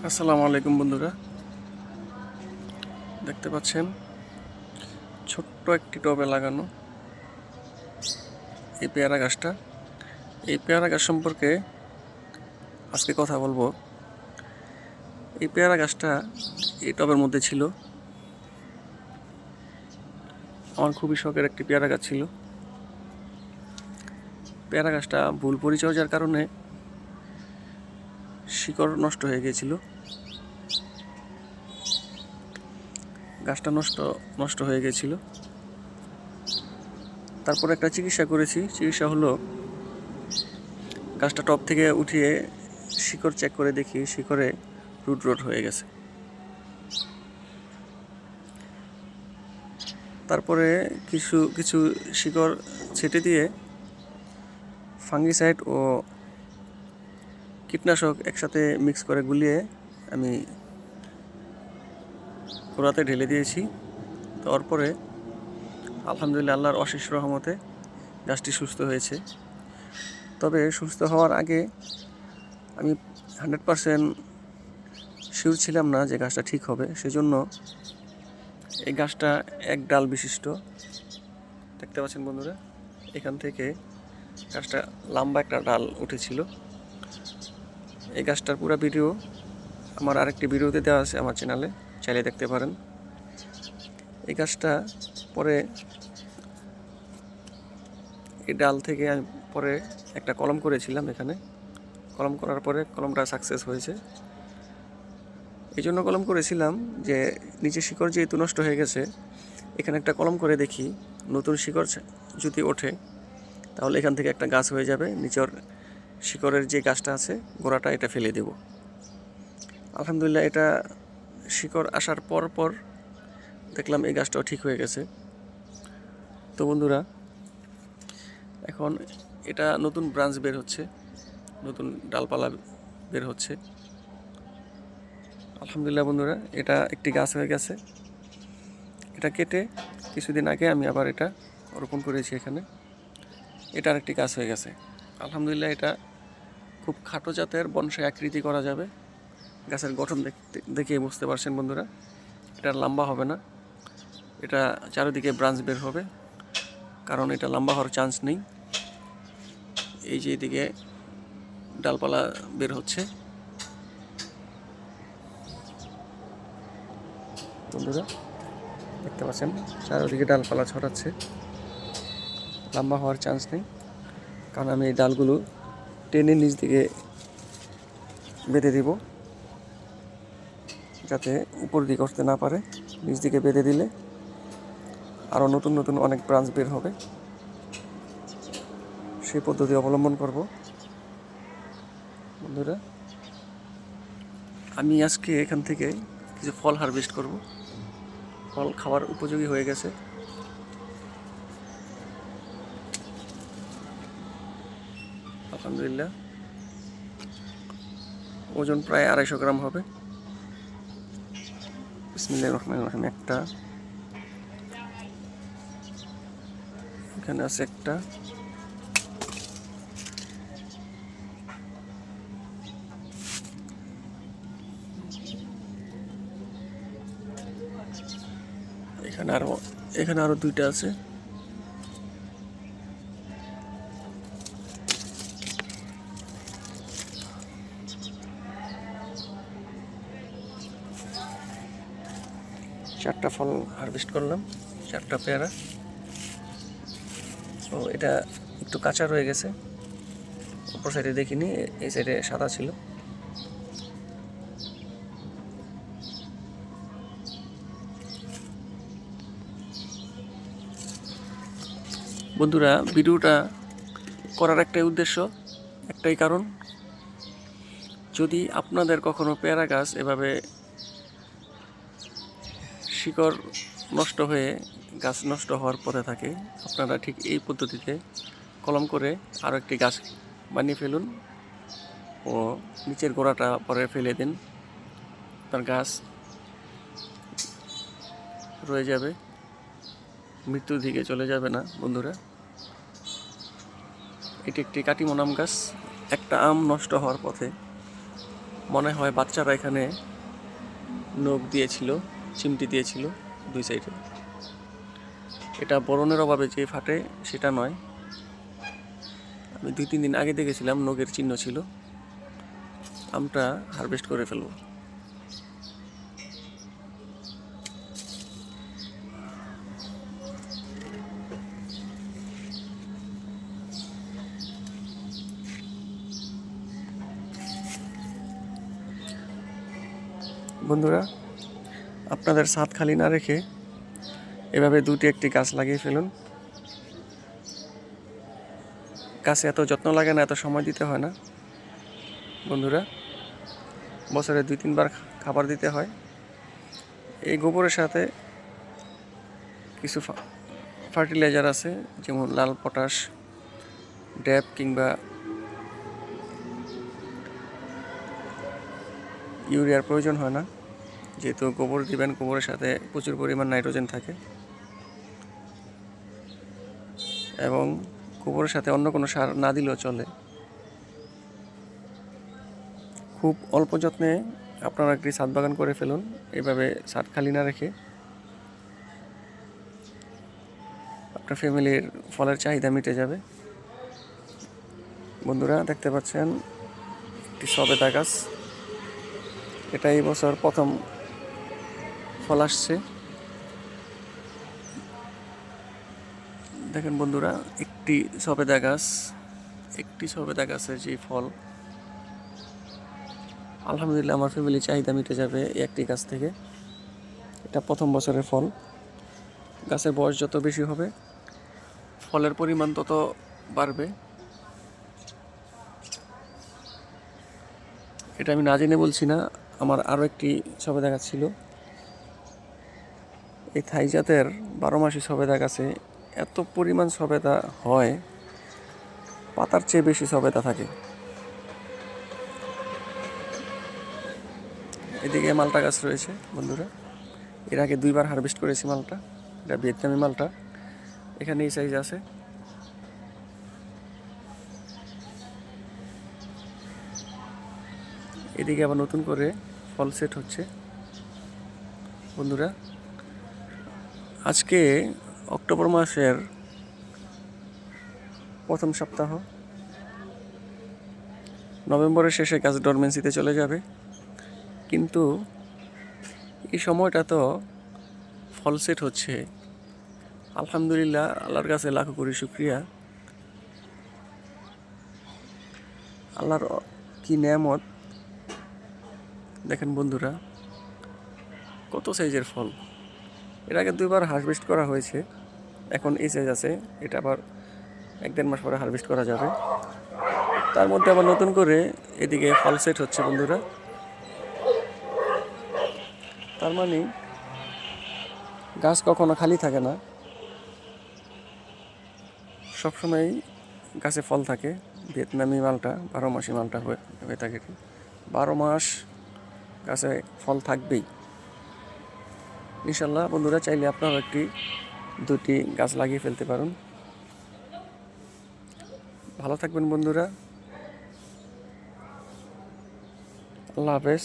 আসসালামু আলাইকুম বন্ধুরা, দেখতে পাচ্ছেন ছোট্ট একটি টবে লাগানো এই পেয়ারা গাছটা। এই পেয়ারা গাছ সম্পর্কে আজকে কথা বলবো। এই পেয়ারা গাছটা এই টবের মধ্যে ছিল। আমার খুবই শখের একটি পেয়ারা গাছ ছিল। পেয়ারা গাছটা ভুল পরিচর্যার কারণে শিকড় নষ্ট হয়ে গিয়েছিল। গাছটা নষ্ট হয়ে গিয়েছিল। তারপরে একটা চিকিৎসা করেছি। চিকিৎসা হলো গাছটা টব থেকে উঠিয়ে শিকড় চেক করে দেখি শিকড়ে রুট রোট হয়ে গেছে। তারপরে কিছু কিছু শিকড় ছেটে দিয়ে ফাঙ্গিসাইড ও কীটনাশক একসাথে মিক্স করে গুলিয়ে আমি গোড়াতে ঢেলে দিয়েছি। তারপরে আলহামদুলিল্লাহ আল্লাহর অশেষ রহমতে গাছটি সুস্থ হয়েছে। তবে সুস্থ হওয়ার আগে আমি 100% শিওর ছিলাম না যে গাছটা ঠিক হবে। সেজন্য এই গাছটা এক ডাল বিশিষ্ট, দেখতে পাচ্ছেন বন্ধুরা, এখান থেকে গাছটা লম্বা একটা ডাল উঠেছিল। এই গাছটার পুরো ভিডিও আমার আরেকটি ভিডিওতে দেওয়া আছে আমার চ্যানেলে, চাইলে দেখতে পারেন। এই গাছটা পরে এই ডাল থেকে আমি পরে একটা কলম করেছিলাম। এখানে কলম করার পরে কলমটা সাকসেস হয়েছে। এই জন্য কলম করেছিলাম যে নিচে শিকড় যেহেতু নষ্ট হয়ে গেছে, এখানে একটা কলম করে দেখি নতুন শিকড় যদি ওঠে তাহলে এখান থেকে একটা গাছ হয়ে যাবে। নিচের শিকড়ের যে গাছটা আছে গোড়াটা এটা ফেলে দেব। আলহামদুলিল্লাহ এটা শিকড় আসার পর দেখলাম এই গাছটাও ঠিক হয়ে গেছে। তো বন্ধুরা, এখন এটা নতুন ব্রাঞ্চ বের হচ্ছে, নতুন ডালপালা বের হচ্ছে। আলহামদুলিল্লাহ বন্ধুরা, এটা একটি গাছ হয়ে গেছে। এটা কেটে কিছুদিন আগে আমি আবার এটা রোপণ করেছি এখানে। এটা আরেকটি গাছ হয়ে গেছে। আলহামদুলিল্লাহ এটা খুব খাটো জাতের বনসাই আকৃতি করা যাবে। গাছের গঠন দেখে বুঝতে পারছেন বন্ধুরা, এটা লম্বা হবে না, এটা চারিদিকে ব্রাঞ্চ বের হবে, কারণ এটা লম্বা হওয়ার চান্স নেই। এই যে এদিকে ডালপালা বের হচ্ছে বন্ধুরা, দেখতে পাচ্ছেন চারিদিকে ডালপালা ছড়াচ্ছে। লম্বা হওয়ার চান্স নেই, কারণ আমি এই ডালগুলো টেনে নিচ দিকে বেঁধে দিব, যাতে উপর দিকে উঠতে না পারে। নিচ দিকে বেঁধে দিলে আরও নতুন নতুন অনেক ব্রাঞ্চ বের হবে। সেই পদ্ধতি অবলম্বন করব বন্ধুরা। আমি আজকে এখান থেকে কিছু ফল হারভেস্ট করব। ফল খাওয়ার উপযোগী হয়ে গেছে। আলহামদুলিল্লাহ ওজন প্রায় 250 গ্রাম হবে। বিসমিল্লাহির রহমানির রহিম। একটা এখানে আছে, একটা এখানে আরো দুইটা আছে। চারটা ফল হারভেস্ট করলাম, চারটা পেয়ারা। তো এটা একটু কাঁচা রয়ে গেছে, উপর সাইডে দেখিনি, এই সাইডে সাদা ছিল। বন্ধুরা, ভিডিওটা করার একটাই উদ্দেশ্য, একটাই কারণ, যদি আপনাদের কখনো পেয়ারা গাছ এভাবে শিকড় নষ্ট হয়ে গাছ নষ্ট হওয়ার পথে থাকে, আপনারা ঠিক এই পদ্ধতিতে কলম করে আরও একটি গাছ বানিয়ে ফেলুন ও নিচের গোড়াটা পরে ফেলে দিন। আপনার গাছ রয়ে যাবে, মৃত্যুর দিকে চলে যাবে না বন্ধুরা। এটি একটি কাটিমন আম গাছ, একটা আম নষ্ট হওয়ার পথে। মনে হয় বাচ্চারা এখানে নখ দিয়েছিল, চিমটি দিয়েছিল 2 সাইডে। এটা বোরনের অভাবে যে ফাটে সেটা নয়, আমি 2-3 দিন আগে দেখেছিলাম নখের চিহ্ন ছিল। আমটা হারভেস্ট করে ফেলবো। বন্ধুরা, আপনাদের ছাদ খালি না রেখে এভাবে 2টি-1টি গাছ লাগিয়ে ফেলুন। গাছে এত যত্ন লাগে না, এত সময় দিতে হয় না বন্ধুরা। বছরে 2-3 বার খাবার দিতে হয়। এই গোবরের সাথে কিছু ফার্টিলাইজার আছে, যেমন লাল পটাশ, ড্যাপ কিংবা ইউরিয়ার প্রয়োজন হয় না, যেহেতু গোবর দিবেন, গোবরের সাথে প্রচুর পরিমাণ নাইট্রোজেন থাকে এবং গোবরের সাথে অন্য কোনো সার না দিলেও চলে। খুব অল্প যত্নে আপনারা একটি ছাদ বাগান করে ফেলুন, এভাবে ছাদ খালি না রেখে। আপনার ফ্যামিলির ফলের চাহিদা মিটে যাবে। বন্ধুরা, দেখতে পাচ্ছেন একটি সবেদা গাছ। এটা এই বছর প্রথম ফল আসছে। দেখেন বন্ধুরা, একটি সবেদা গাছের যে ফল, আলহামদুলিল্লাহ আমার ফ্যামিলির চাহিদা মিটে যাবে এই একটি গাছ থেকে। এটা প্রথম বছরের ফল। গাছের বয়স যত বেশি হবে ফলের পরিমাণ তত বাড়বে। এটা আমি না জেনে বলছি না, আমার আরও একটি সবেদা গাছ ছিল। এই থাই জাতের 12 মাসি সবেদা গাছে এত পরিমাণ সবেদা হয়, পাতার চেয়ে বেশি সবেদা থাকে। এদিকে মালটা গাছ রয়েছে বন্ধুরা, এর আগে 2 বার হারভেস্ট করেছি মালটা। এটা ভিয়েতনামি মালটা, এখানে এই সাইজ আছে। এদিকে আবার নতুন করে ফল সেট হচ্ছে। বন্ধুরা, আজকে অক্টোবর মাসের প্রথম সপ্তাহ, নভেম্বরের শেষে গাছ ডরমেন্সিতে চলে যাবে, কিন্তু এই সময়টা তো ফল সেট হচ্ছে। আলহামদুলিল্লাহ, আল্লাহর কাছে লাখো কোটি শুকরিয়া। আল্লাহর কি নেয়ামত দেখেন বন্ধুরা, কত সাইজের ফল। এর আগে 2 বার হারভেস্ট করা হয়েছে, এখন এই সাইজ আছে। এটা আবার 1-1.5 মাস পরে হারভেস্ট করা যাবে। তার মধ্যে আবার নতুন করে এদিকে ফল সেট হচ্ছে বন্ধুরা। তার মানে গাছ কখনো খালি থাকে না, সবসময় গাছে ফল থাকে। ভিয়েতনামি মালটা 12 মাসি মালটা হয়ে থাকে, 12 মাস গাছে ফল থাকবেই ইনশাল্লাহ। বন্ধুরা, চাইলে আপনারা 1-2টি গাছ লাগিয়ে ফেলতে পারেন। ভালো থাকবেন বন্ধুরা, আল্লাহ হাফেজ।